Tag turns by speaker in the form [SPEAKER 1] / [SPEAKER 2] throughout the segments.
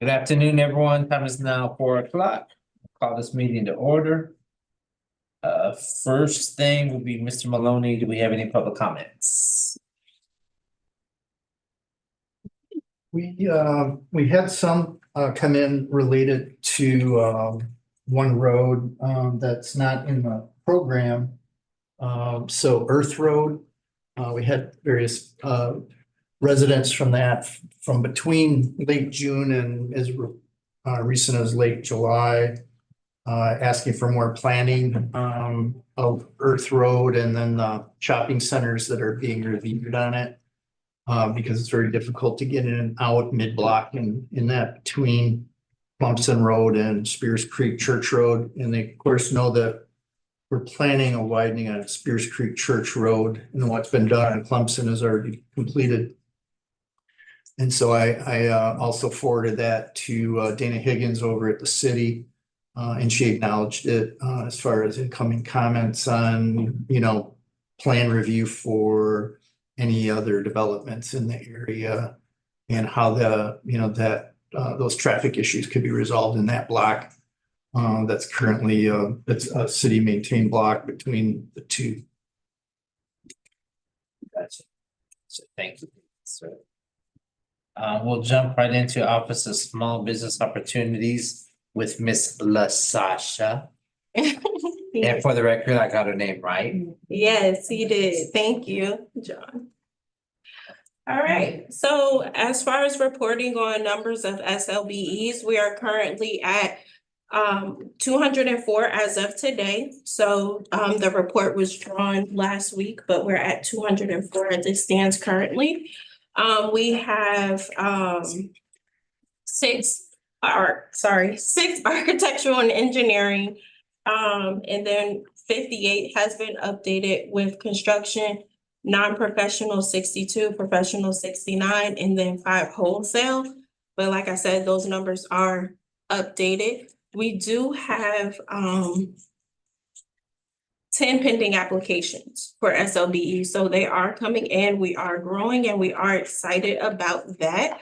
[SPEAKER 1] Good afternoon, everyone. Time is now 4 o'clock. Call this meeting to order. First thing will be Mr. Maloney. Do we have any public comments?
[SPEAKER 2] We had some come in related to one road that's not in the program. So Earth Road, we had various residents from that from between late June and as recent as late July, asking for more planning of Earth Road and then the shopping centers that are being reviewed on it. Because it's very difficult to get in and out mid-block and in that between Plumpson Road and Spears Creek Church Road. And they, of course, know that we're planning a widening on Spears Creek Church Road, and what's been done in Plumpson is already completed. And so I also forwarded that to Dana Higgins over at the city, and she acknowledged it as far as incoming comments on, plan review for any other developments in the area and how those traffic issues could be resolved in that block. That's currently it's a city maintained block between the two.
[SPEAKER 1] Gotcha. So thank you, sir. We'll jump right into Office of Small Business Opportunities with Miss LaSasha. And for the record, I got her name right.
[SPEAKER 3] Yes, you did. Thank you, John. All right, so as far as reporting on numbers of SLBEs, we are currently at 204 as of today. So the report was drawn last week, but we're at 204 as it stands currently. We have six architectural and engineering. And then 58 has been updated with construction, non-professional 62, professional 69, and then 5 wholesale. But like I said, those numbers are updated. We do have 10 pending applications for SLBE. So they are coming in, we are growing, and we are excited about that.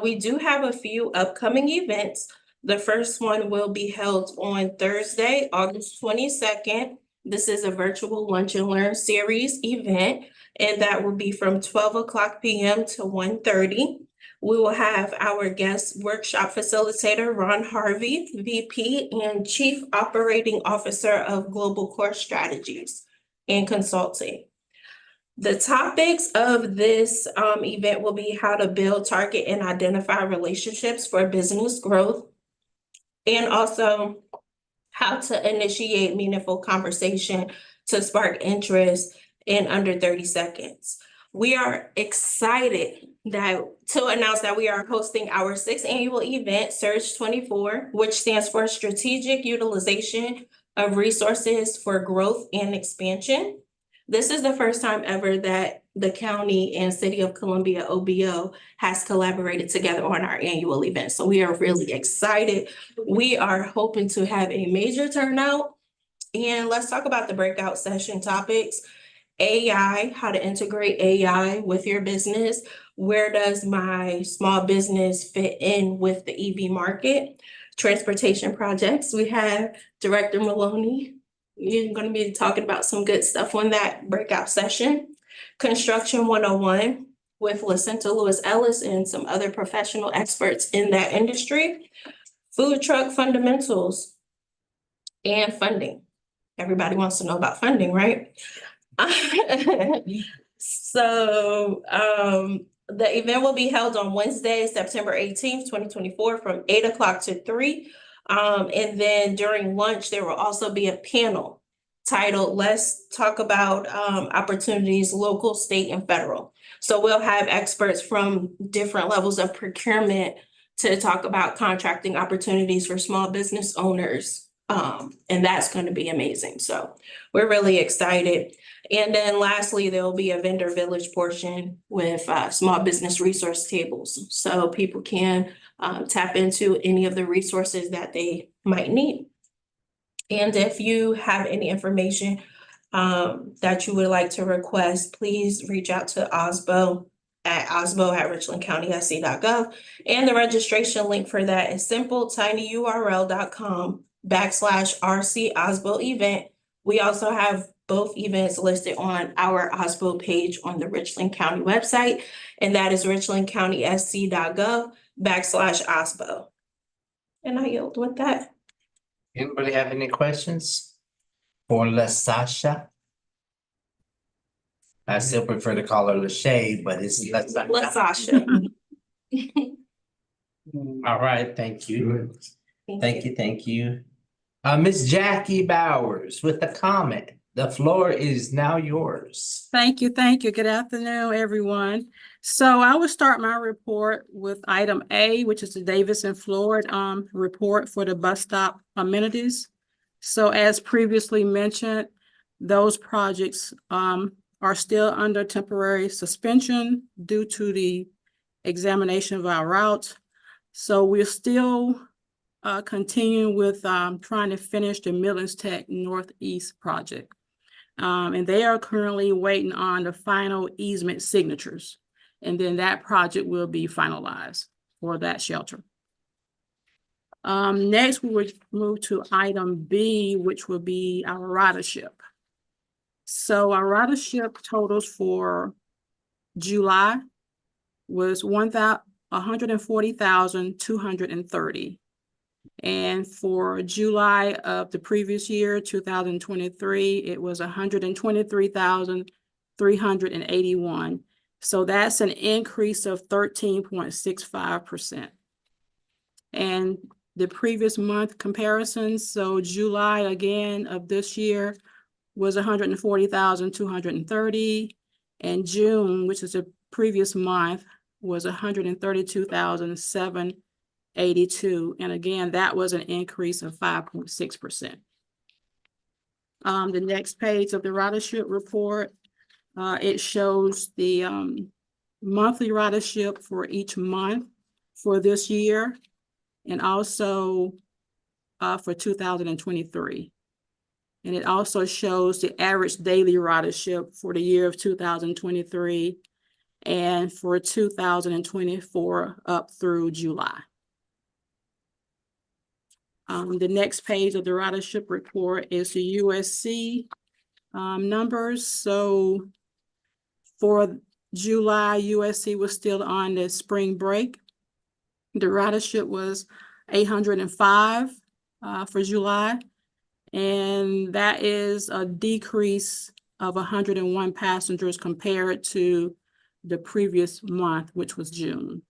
[SPEAKER 3] We do have a few upcoming events. The first one will be held on Thursday, August 22nd. This is a virtual lunch and learn series event, and that will be from 12 p.m. to 1:30. We will have our guest workshop facilitator, Ron Harvey, VP and Chief Operating Officer of Global Core Strategies and Consulting. The topics of this event will be how to build, target, and identify relationships for business growth, and also how to initiate meaningful conversation to spark interest in under 30 seconds. We are excited to announce that we are hosting our 6th annual event, Surge 24, which stands for Strategic Utilization of Resources for Growth and Expansion. This is the first time ever that the county and City of Columbia OBO has collaborated together on our annual event. So we are really excited. We are hoping to have a major turnout. And let's talk about the breakout session topics. AI, how to integrate AI with your business. Where does my small business fit in with the EV market? Transportation projects. We have Director Maloney. You're going to be talking about some good stuff on that breakout session. Construction 101 with Lucinda Lewis Ellis and some other professional experts in that industry. Food truck fundamentals and funding. Everybody wants to know about funding, right? So the event will be held on Wednesday, September 18th, 2024 from 8 o'clock to 3. And then during lunch, there will also be a panel titled Let's Talk About Opportunities Local, State, and Federal. So we'll have experts from different levels of procurement to talk about contracting opportunities for small business owners. And that's going to be amazing. So we're really excited. And then lastly, there will be a vendor village portion with small business resource tables. So people can tap into any of the resources that they might need. And if you have any information that you would like to request, please reach out to osbo@ at osbo@richlandcountysc.gov. And the registration link for that is simple, tinyurl.com/RC Osbo event. We also have both events listed on our Osbo page on the Richland County website, and that is richlandcountysc.gov/Osbo. And I yield with that.
[SPEAKER 1] Anybody have any questions for LaSasha? I still prefer to call her LaShay, but it's LaSasha.
[SPEAKER 3] LaSasha.
[SPEAKER 1] All right, thank you. Thank you. Miss Jackie Bowers with a comment. The floor is now yours.
[SPEAKER 4] Thank you, thank you. Good afternoon, everyone. So I will start my report with item A, which is the Davis and Floyd report for the bus stop amenities. So as previously mentioned, those projects are still under temporary suspension due to the examination of our route. So we're still continuing with trying to finish the Midlands Tech Northeast project. And they are currently waiting on the final easement signatures. And then that project will be finalized for that shelter. Next, we would move to item B, which will be our ridership. So our ridership totals for July was 140,230. And for July of the previous year, 2023, it was 123,381. So that's an increase of 13.65%. And the previous month comparisons, so July again of this year was 140,230. And June, which is the previous month, was 132,782. And again, that was an increase of 5.6%. The next page of the ridership report, it shows the monthly ridership for each month for this year and also for 2023. And it also shows the average daily ridership for the year of 2023 and for 2024 up through July. The next page of the ridership report is the USC numbers. So for July, USC was still on the spring break. The ridership was 805 for July. And that is a decrease of 101 passengers compared to the previous month, which was June.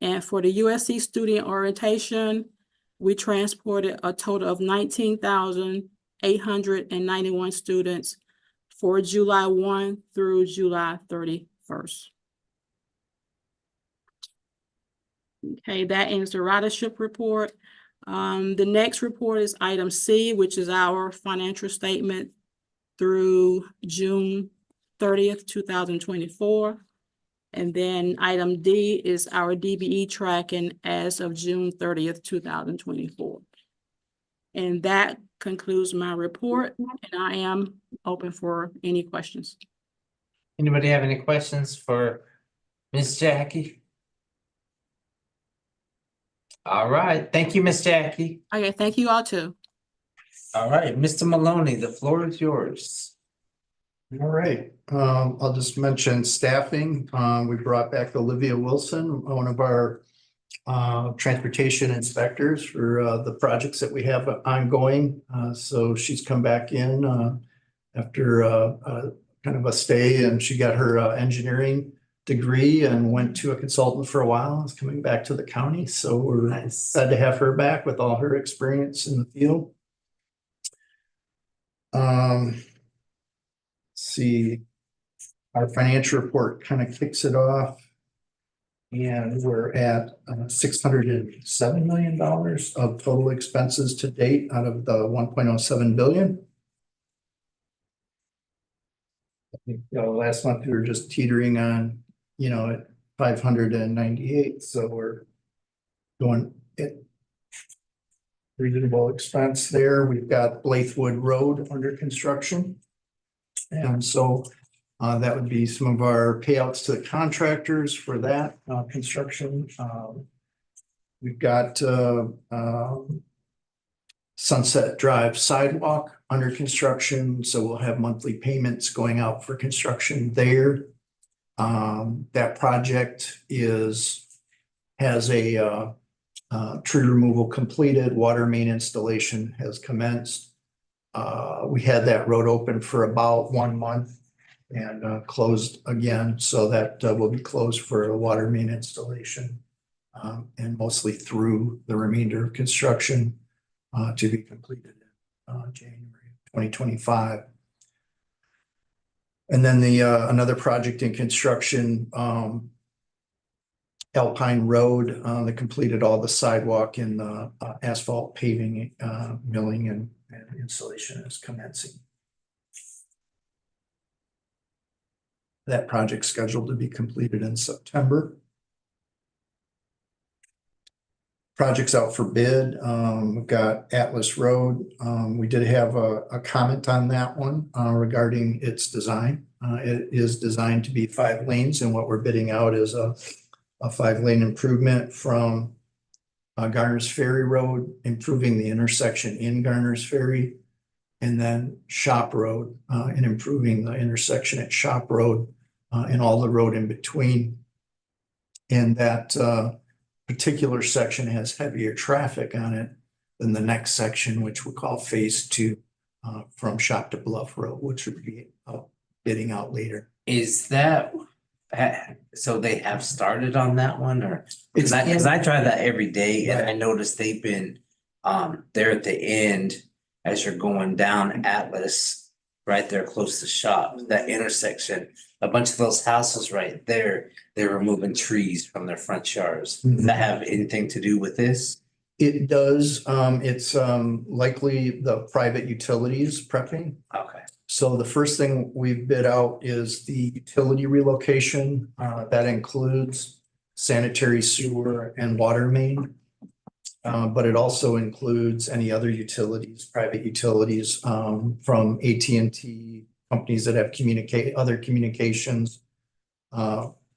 [SPEAKER 4] And for the USC student orientation, we transported a total of 19,891 students for July 1 through July 31st. Okay, that ends the ridership report. The next report is item C, which is our financial statement through June 30th, 2024. And then item D is our DBE tracking as of June 30th, 2024. And that concludes my report, and I am open for any questions.
[SPEAKER 1] Anybody have any questions for Miss Jackie? All right, thank you, Miss Jackie.
[SPEAKER 4] Okay, thank you all too.
[SPEAKER 1] All right, Mr. Maloney, the floor is yours.
[SPEAKER 2] All right, I'll just mention staffing. We brought back Olivia Wilson, one of our transportation inspectors for the projects that we have ongoing. So she's come back in after kind of a stay, and she got her engineering degree and went to a consultant for a while. Is coming back to the county. So we're glad to have her back with all her experience in the field. See, our financial report kind of kicks it off. And we're at $607 million of total expenses to date out of the 1.07 billion. I think last month we were just teetering on, at 598. So we're going at reasonable expense there. We've got Blythewood Road under construction. And so That would be some of our payouts to the contractors for that construction. We've got Sunset Drive sidewalk under construction, so we'll have monthly payments going out for construction there. That project has a tree removal completed, water main installation has commenced. We had that road open for about 1 month and closed again, so that will be closed for a water main installation. And mostly through the remainder of construction to be completed in January 2025. And then the another project in construction, Alpine Road, that completed all the sidewalk and the asphalt paving, milling and installation is commencing. That project's scheduled to be completed in September. Projects out for bid. We've got Atlas Road. We did have a comment on that one regarding its design. It is designed to be 5 lanes, and what we're bidding out is a 5-lane improvement from Garner's Ferry Road, improving the intersection in Garner's Ferry, and then Shop Road, and improving the intersection at Shop Road and all the road in between. And that particular section has heavier traffic on it than the next section, which we'll call Phase 2 from Shop to Bluff Road, which would be bidding out later.
[SPEAKER 1] Is that, so they have started on that one, or? Because I drive that every day and I noticed they've been, there at the end as you're going down Atlas, right there close to Shop, that intersection, a bunch of those houses right there, they're removing trees from their front yards. Does that have anything to do with this?
[SPEAKER 2] It does. It's likely the private utilities prepping.
[SPEAKER 1] Okay.
[SPEAKER 2] So the first thing we've bid out is the utility relocation. That includes sanitary sewer and water main. But it also includes any other utilities, private utilities, from AT&T, companies that have other communications,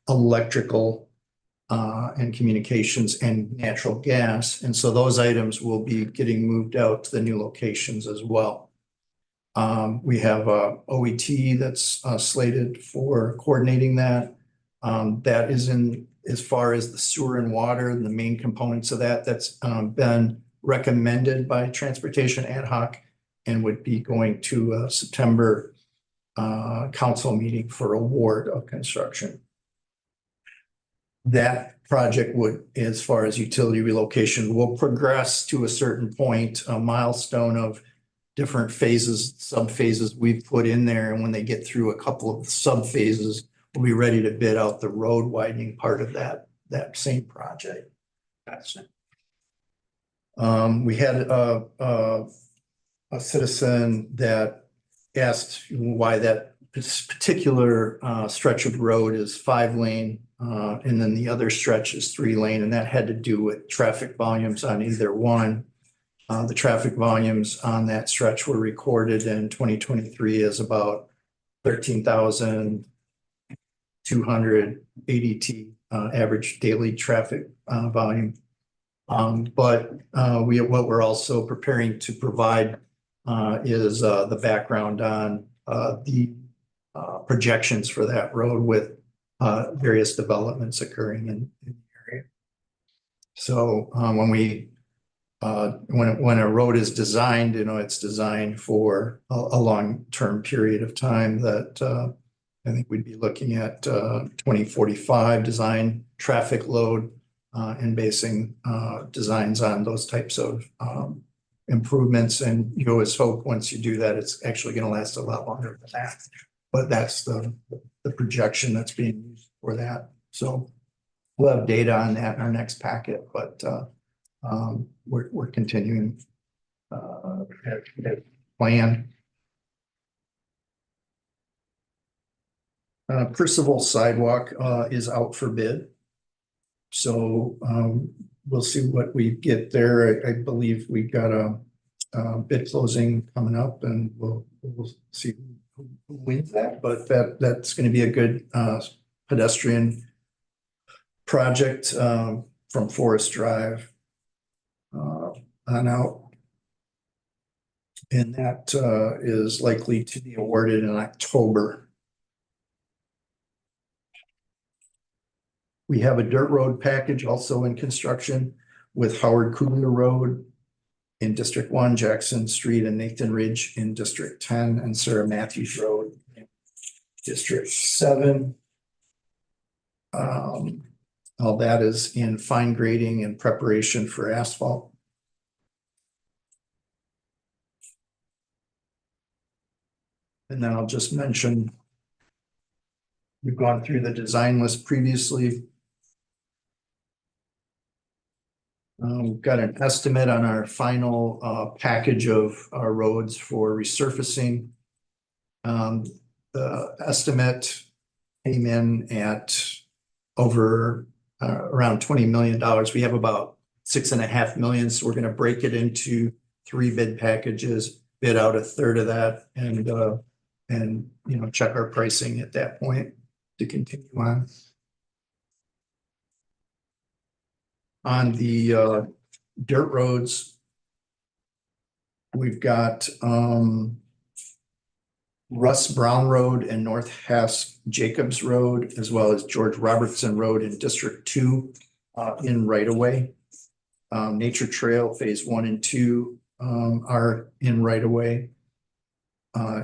[SPEAKER 2] electrical, and communications and natural gas. And so those items will be getting moved out to the new locations as well. We have OET that's slated for coordinating that. That is in, as far as the sewer and water and the main components of that, that's been recommended by Transportation Ad Hoc and would be going to a September council meeting for award of construction. That project would, as far as utility relocation, will progress to a certain point, a milestone of different phases, sub-phases we've put in there. And when they get through a couple of sub-phases, we'll be ready to bid out the road widening part of that same project.
[SPEAKER 1] Gotcha.
[SPEAKER 2] We had a citizen that asked why that particular stretch of road is 5-lane, and then the other stretch is 3-lane, and that had to do with traffic volumes on either one. The traffic volumes on that stretch were recorded in 2023 as about 13,200 ADT average daily traffic volume. But what we're also preparing to provide is the background on the projections for that road with various developments occurring in the area. So when a road is designed, it's designed for a long-term period of time that I think we'd be looking at 2045 design traffic load and basing designs on those types of improvements. And you always hope once you do that, it's actually going to last a lot longer than that. But that's the projection that's being used for that. So we'll have data on that in our next packet, but we're continuing plan. Percival sidewalk is out for bid. So we'll see what we get there. I believe we've got a bid closing coming up, and we'll see who wins that, but that's gonna be a good pedestrian project from Forest Drive on out. And that is likely to be awarded in October. We have a dirt road package also in construction with Howard Kugler Road in District 1, Jackson Street and Nathan Ridge in District 10, and Sarah Matthews Road in District 7. All that is in fine grading and preparation for asphalt. And then I'll just mention, we've gone through the design list previously. We've got an estimate on our final package of our roads for resurfacing. The estimate came in at over around $20 million. We have about 6.5 million, so we're going to break it into 3 bid packages, bid out a third of that, and you know, check our pricing at that point to continue on. On the dirt roads, we've got Russ Brown Road and North Hask Jacobs Road, as well as George Robertson Road in District 2 in right of way. Nature Trail Phase 1 and 2 are in right of way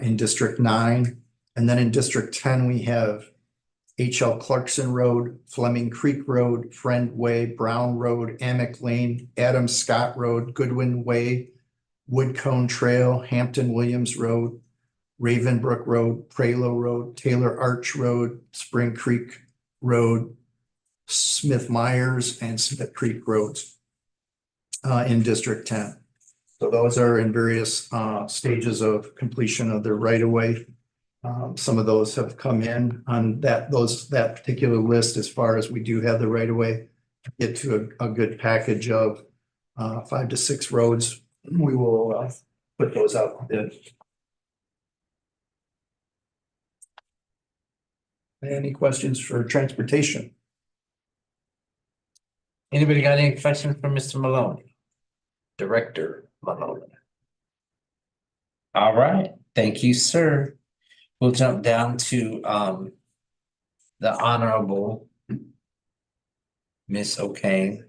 [SPEAKER 2] in District 9. And then in District 10, we have H.L. Clarkson Road, Fleming Creek Road, Friend Way, Brown Road, Amick Lane, Adam Scott Road, Goodwin Way, Woodcone Trail, Hampton Williams Road, Ravenbrook Road, Pralo Road, Taylor Arch Road, Spring Creek Road, Smith Myers, and Smith Creek Roads in District 10. So those are in various stages of completion of their right-of-way. Some of those have come in on that particular list, as far as we do have the right-of-way, get to a good package of 5 to 6 roads. We will put those out for bid. Any questions for transportation?
[SPEAKER 1] Anybody got any questions for Mr. Maloney? Director Maloney. All right, thank you, sir. We'll jump down to the Honorable Miss O'Kane.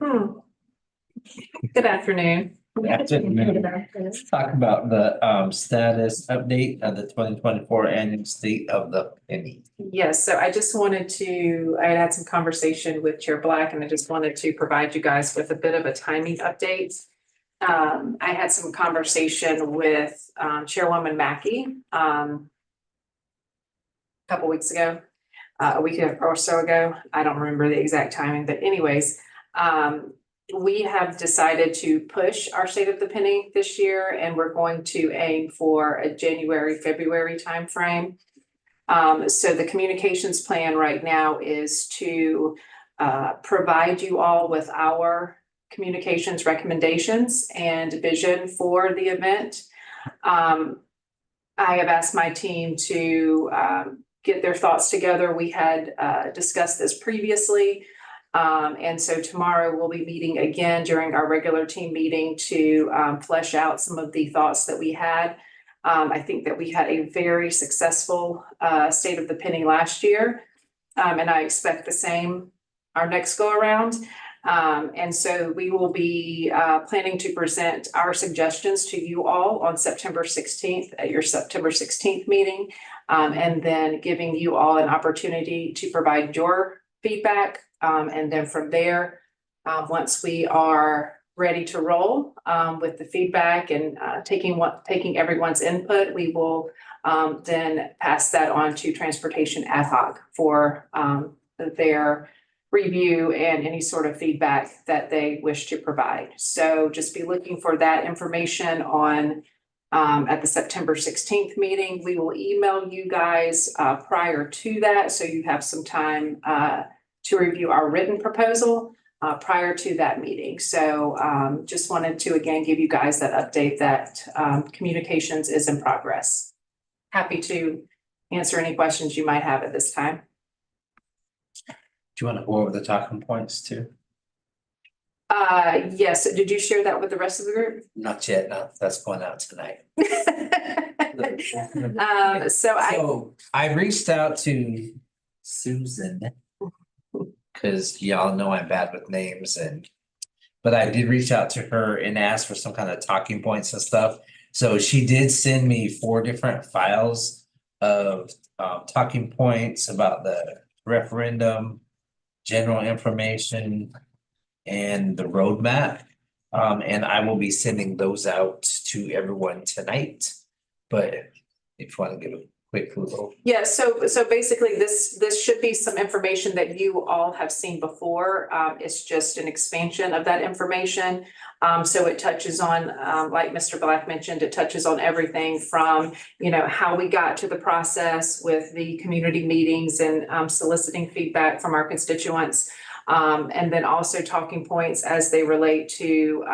[SPEAKER 5] Good afternoon.
[SPEAKER 1] Let's talk about the status update of the 2024 annual state of the penny.
[SPEAKER 5] Yes, so I just wanted to, I had some conversation with Chair Black, and I just wanted to provide you guys with a bit of a timing update. I had some conversation with Chairwoman Mackey a couple weeks ago, a week or so ago. I don't remember the exact timing, but anyways, we have decided to push our state of the penny this year, and we're going to aim for a January, February timeframe. So the communications plan right now is to provide you all with our communications recommendations and vision for the event. I have asked my team to get their thoughts together. We had discussed this previously. And so tomorrow we'll be meeting again during our regular team meeting to flesh out some of the thoughts that we had. I think that we had a very successful state of the penny last year, and I expect the same our next go around. And so we will be planning to present our suggestions to you all on September 16th at your September 16th meeting, and then giving you all an opportunity to provide your feedback. And then from there, once we are ready to roll with the feedback and taking everyone's input, we will then pass that on to Transportation Ad Hoc for their review and any sort of feedback that they wish to provide. So just be looking for that information on at the September 16th meeting. We will email you guys prior to that, so you have some time to review our written proposal prior to that meeting. So just wanted to again give you guys that update that communications is in progress. Happy to answer any questions you might have at this time.
[SPEAKER 1] Do you want to go over the talking points too?
[SPEAKER 5] Yes, did you share that with the rest of the group?
[SPEAKER 1] Not yet, no, that's going out tonight.
[SPEAKER 5] So
[SPEAKER 1] I reached out to Susan. Cause y'all know I'm bad with names but I did reach out to her and ask for some kind of talking points and stuff. So she did send me 4 different files of talking points about the referendum, general information, and the roadmap. And I will be sending those out to everyone tonight. But if you want to give a quick little.
[SPEAKER 5] yeah, so basically this should be some information that you all have seen before. It's just an expansion of that information. So it touches on, like Mr. Black mentioned, it touches on everything from, how we got to the process with the community meetings and soliciting feedback from our constituents. And then also talking points as they relate to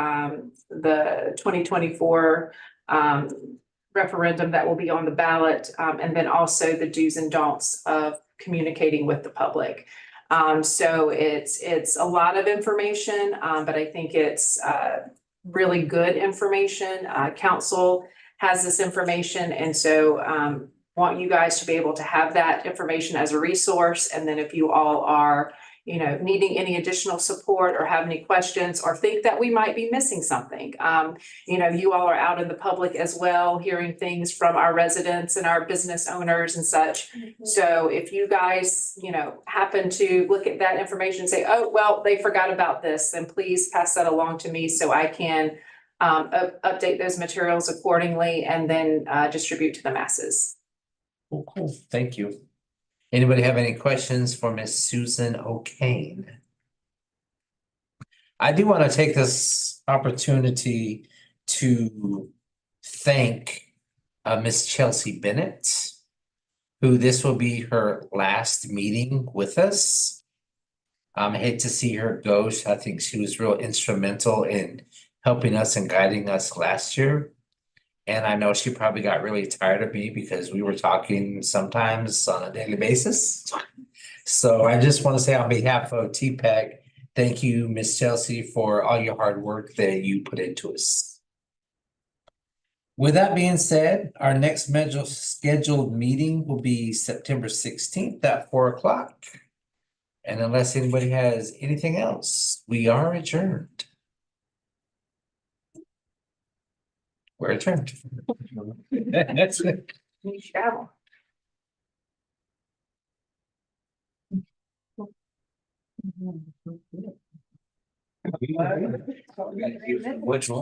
[SPEAKER 5] the 2024 referendum that will be on the ballot, and then also the do's and don'ts of communicating with the public. So it's a lot of information, but I think it's really good information. Council has this information, and so want you guys to be able to have that information as a resource. And then if you all are needing any additional support or have any questions or think that we might be missing something. You all are out in the public as well, hearing things from our residents and our business owners and such. So if you guys, happen to look at that information and say, oh, well, they forgot about this, then please pass that along to me so I can update those materials accordingly and then distribute to the masses.
[SPEAKER 1] Cool, thank you. Anybody have any questions for Miss Susan O'Kane? I do want to take this opportunity to thank Miss Chelsea Bennett, who this will be her last meeting with us. I hate to see her go. I think she was real instrumental in helping us and guiding us last year. And I know she probably got really tired of me because we were talking sometimes on a daily basis. So I just want to say on behalf of TPEC, thank you, Miss Chelsea, for all your hard work that you put into us. With that being said, our next scheduled meeting will be September 16th at 4 o'clock. And unless anybody has anything else, we are adjourned. We're adjourned. That's it.
[SPEAKER 5] You travel.
[SPEAKER 1] Which one?